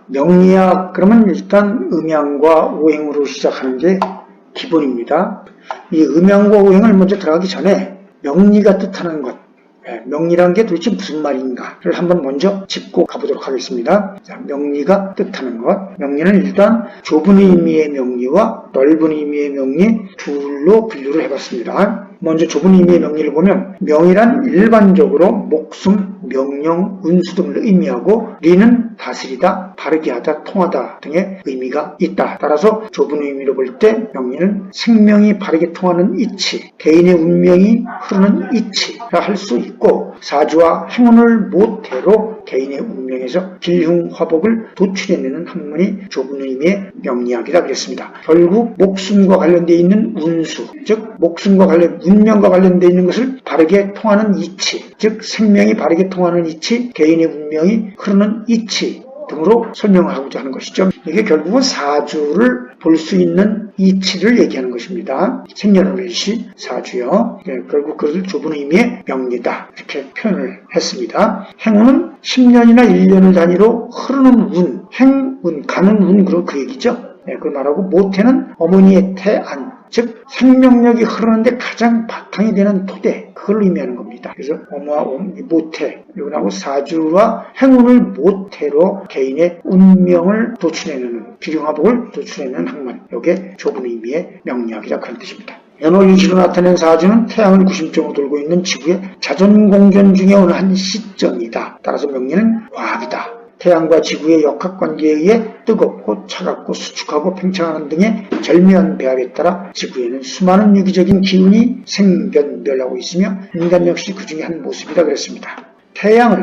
명리학 그러면 일단 음양과 오행으로 시작하는 게 기본입니다. 이 음양과 오행을 먼저 들어가기 전에 명리가 뜻하는 것, 명리란 게 도대체 무슨 말인가를 한번 먼저 짚고 가보도록 하겠습니다. 자, 명리가 뜻하는 것. 명리는 일단 좁은 의미의 명리와 넓은 의미의 명리 둘로 분류를 해봤습니다. 먼저 좁은 의미의 명리를 보면 명이란 일반적으로 목숨, 명령, 운수 등을 의미하고 리는 다스리다, 바르게 하다, 통하다 등의 의미가 있다. 따라서 좁은 의미로 볼 때 명리는 생명이 바르게 통하는 이치, 개인의 운명이 흐르는 이치라 할 수 있고 사주와 행운을 모태로 개인의 운명에서 길흉화복을 도출해내는 학문이 좁은 의미의 명리학이라 그랬습니다. 결국 목숨과 관련되어 있는 운수, 즉 목숨과 관련 운명과 관련되어 있는 것을 바르게 통하는 이치, 즉 생명이 바르게 통하는 이치, 개인의 운명이 흐르는 이치 등으로 설명을 하고자 하는 것이죠. 이게 결국은 사주를 볼 수 있는 이치를 얘기하는 것입니다. 생년월일시 사주요. 결국 그것을 좁은 의미의 명리다 이렇게 표현을 했습니다. 행운은 10년이나 1년을 단위로 흐르는 운, 행운, 가는 운 그 얘기죠. 그걸 말하고 모태는 어머니의 태안, 즉 생명력이 흐르는데 가장 바탕이 되는 토대, 그걸 의미하는 겁니다. 그래서 어머와 모태, 이거하고 사주와 행운을 모태로 개인의 운명을 도출해내는, 비룡화복을 도출해내는 학문, 이게 좁은 의미의 명리학이라 그런 뜻입니다. 연월일시로 나타낸 사주는 태양을 구심점으로 돌고 있는 지구의 자전공전 중에 어느 한 시점이다. 따라서 명리는 과학이다. 태양과 지구의 역학관계에 의해 뜨겁고 차갑고 수축하고 팽창하는 등의 절묘한 배합에 따라 지구에는 수많은 유기적인 기운이 생변멸하고 있으며 인간 역시 그 중에 한 모습이라 그랬습니다.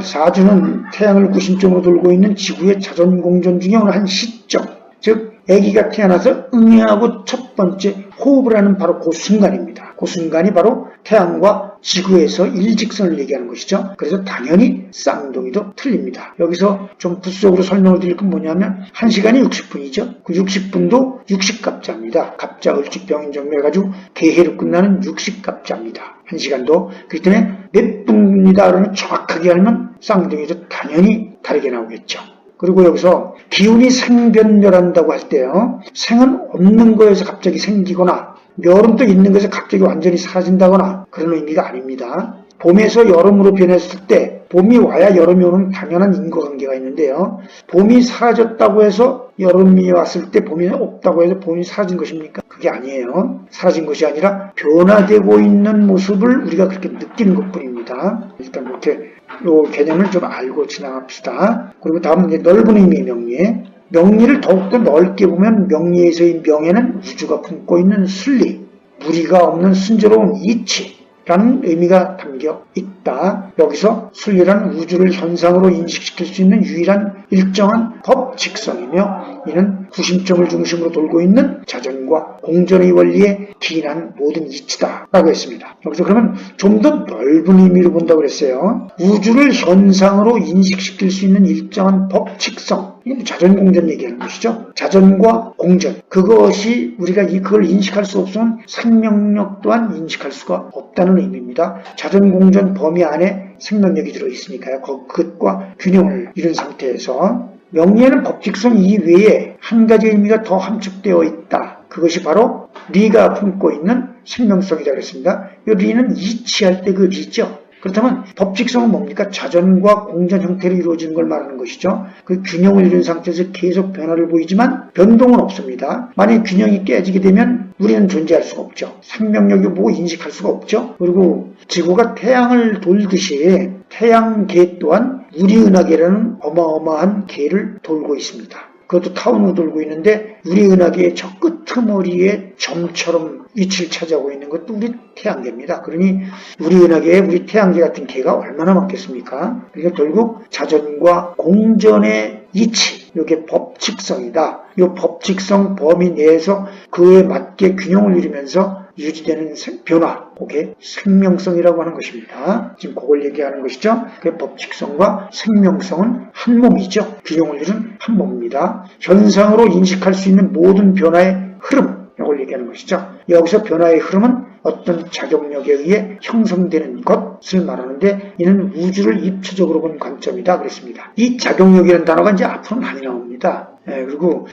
사주는 태양을 구심점으로 돌고 있는 지구의 자전공전 중에 어느 한 시점, 즉 아기가 태어나서 응애하고 첫 번째 호흡을 하는 바로 그 순간입니다. 그 순간이 바로 태양과 지구에서 일직선을 얘기하는 것이죠. 그래서 당연히 쌍둥이도 틀립니다. 여기서 좀 부수적으로 설명을 드릴 건 뭐냐면 1시간이 60분이죠. 그 60분도 60갑자입니다. 갑자, 을직, 병인정묘 해가지고 개해로 끝나는 60갑자입니다. 1시간도. 그렇기 때문에 몇 분이다 그러면 정확하게 알면 쌍둥이도 당연히 다르게 나오겠죠. 그리고 여기서 기운이 생변멸한다고 할 때요. 생은 없는 거에서 갑자기 생기거나 멸은 또 있는 것에서 갑자기 완전히 사라진다거나 그런 의미가 아닙니다. 봄에서 여름으로 변했을 때 봄이 와야 여름이 오는 당연한 인과관계가 있는데요. 봄이 사라졌다고 해서 여름이 왔을 때 봄이 없다고 해서 봄이 사라진 것입니까? 그게 아니에요. 사라진 것이 아니라 변화되고 있는 모습을 우리가 그렇게 느끼는 것뿐입니다. 일단 그렇게 이 개념을 좀 알고 지나갑시다. 그리고 다음은 이제 넓은 의미의 명리. 명리를 더욱더 넓게 보면 명리에서의 명에는 우주가 품고 있는 순리, 무리가 없는 순조로운 이치라는 의미가 담겨 있다. 여기서 순리란 우주를 현상으로 인식시킬 수 있는 유일한 일정한 법칙성이며 이는 구심점을 중심으로 돌고 있는 자전과 공전의 원리에 기인한 모든 이치다 라고 했습니다. 여기서 그러면 좀 더 넓은 의미로 본다고 그랬어요. 우주를 현상으로 인식시킬 수 있는 일정한 법칙성, 자전공전 얘기하는 것이죠. 자전과 공전, 그것이 우리가 그걸 인식할 수 없으면 생명력 또한 인식할 수가 없다는 의미입니다. 자전공전 범위 안에 생명력이 들어있으니까요. 그것과 균형을 이룬 상태에서 명리에는 법칙성 이외에 한 가지 의미가 더 함축되어 있다. 그것이 바로 리가 품고 있는 생명성이라고 그랬습니다. 이 리는 이치할 때 그 리죠. 그렇다면 법칙성은 뭡니까? 자전과 공전 형태로 이루어지는 걸 말하는 것이죠. 그 균형을 이룬 상태에서 계속 변화를 보이지만 변동은 없습니다. 만약 균형이 깨지게 되면 우리는 존재할 수가 없죠. 생명력이 뭐고 인식할 수가 없죠. 그리고 지구가 태양을 돌듯이 태양계 또한 우리은하계라는 어마어마한 계를 돌고 있습니다. 그것도 타운으로 돌고 있는데 우리 은하계의 저 끄트머리에 점처럼 위치를 차지하고 있는 것도 우리 태양계입니다. 그러니 우리 은하계에 우리 태양계 같은 계가 얼마나 많겠습니까? 그러니까 결국 자전과 공전의 이치, 이게 법칙성이다. 이 법칙성 범위 내에서 그에 맞게 균형을 이루면서 유지되는 변화, 그게 생명성이라고 하는 것입니다. 지금 그걸 얘기하는 것이죠. 그 법칙성과 생명성은 한 몸이죠. 균형을 이룬 한 몸입니다. 현상으로 인식할 수 있는 모든 변화의 흐름, 이걸 얘기하는 것이죠. 여기서 변화의 흐름은 어떤 작용력에 의해 형성되는 것을 말하는데 이는 우주를 입체적으로 본 관점이다 그랬습니다. 이 작용력이라는 단어가 이제 앞으로 많이 나옵니다. 그리고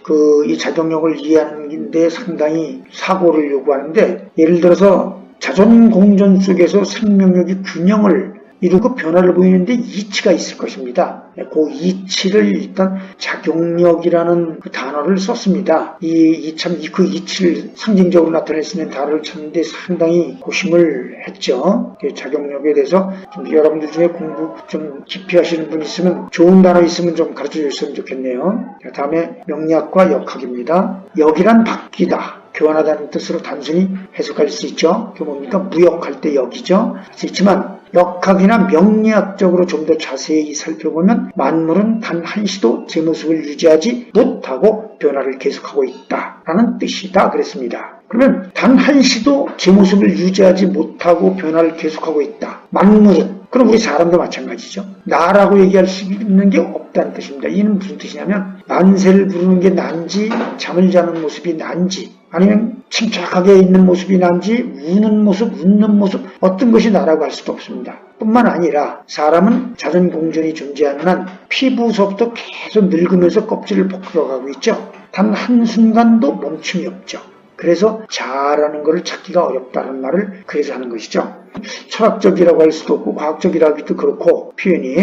이 작용력을 이해하는 데 상당히 사고를 요구하는데 예를 들어서 자전 공전 속에서 생명력이 균형을 이루고 변화를 보이는데 이치가 있을 것입니다. 그 이치를 일단 작용력이라는 그 단어를 썼습니다. 그 이치를 상징적으로 나타낼 수 있는 단어를 찾는데 상당히 고심을 했죠. 작용력에 대해서 좀 여러분들 중에 공부 좀 깊이 하시는 분 있으면 좋은 단어 있으면 좀 가르쳐 주셨으면 좋겠네요. 다음에 명리학과 역학입니다. 역이란 바뀌다. 교환하다는 뜻으로 단순히 해석할 수 있죠. 그 뭡니까? 무역할 때 역이죠. 할 수 있지만 역학이나 명리학적으로 좀 더 자세히 살펴보면 만물은 단 한시도 제 모습을 유지하지 못하고 변화를 계속하고 있다라는 뜻이다 그랬습니다. 그러면 단 한시도 제 모습을 유지하지 못하고 변화를 계속하고 있다. 만물은 그럼 우리 사람도 마찬가지죠. 나라고 얘기할 수 있는 게 없다는 뜻입니다. 이는 무슨 뜻이냐면 만세를 부르는 게 난지 잠을 자는 모습이 난지 아니면 침착하게 있는 모습이 난지 우는 모습, 웃는 모습 어떤 것이 나라고 할 수도 없습니다. 뿐만 아니라 사람은 자전공전이 존재하는 한 피부서부터 계속 늙으면서 껍질을 벗겨가고 있죠. 단 한순간도 멈춤이 없죠. 그래서 자아라는 것을 찾기가 어렵다는 말을 그래서 하는 것이죠. 철학적이라고 할 수도 없고 과학적이라고 하기도 그렇고 표현이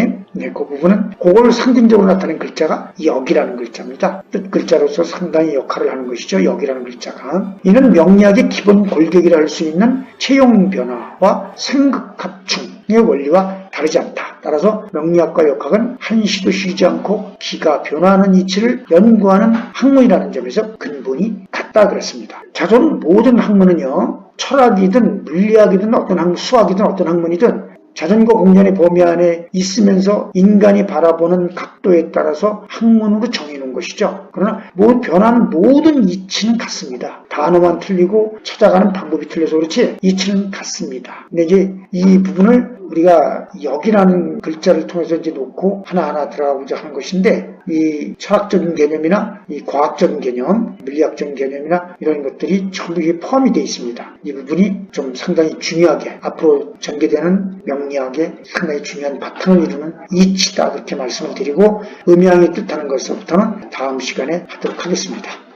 그 부분은 그걸 상징적으로 나타낸 글자가 역이라는 글자입니다. 뜻 글자로서 상당히 역할을 하는 것이죠. 역이라는 글자가. 이는 명리학의 기본 골격이라 할 수 있는 체형 변화와 생각 합충의 원리와 다르지 않다. 따라서 명리학과 역학은 한시도 쉬지 않고 기가 변화하는 이치를 연구하는 학문이라는 점에서 근본이 같다 그랬습니다. 자, 저는 모든 학문은요. 철학이든 물리학이든 어떤 학문, 수학이든 어떤 학문이든 자전거 공전의 범위 안에 있으면서 인간이 바라보는 각도에 따라서 학문으로 정해놓은 것이죠. 그러나 변하는 모든 이치는 같습니다. 단어만 틀리고 찾아가는 방법이 틀려서 그렇지 이치는 같습니다. 근데 이제 이 부분을 우리가 역이라는 글자를 통해서 이제 놓고 하나하나 들어가고자 하는 것인데 이 철학적인 개념이나 이 과학적인 개념, 물리학적인 개념이나 이런 것들이 전부 이게 포함이 되어 있습니다. 이 부분이 좀 상당히 중요하게 앞으로 전개되는 명리학의 상당히 중요한 바탕을 이루는 이치다 그렇게 말씀을 드리고 음양이 뜻하는 것부터는 다음 시간에 하도록 하겠습니다.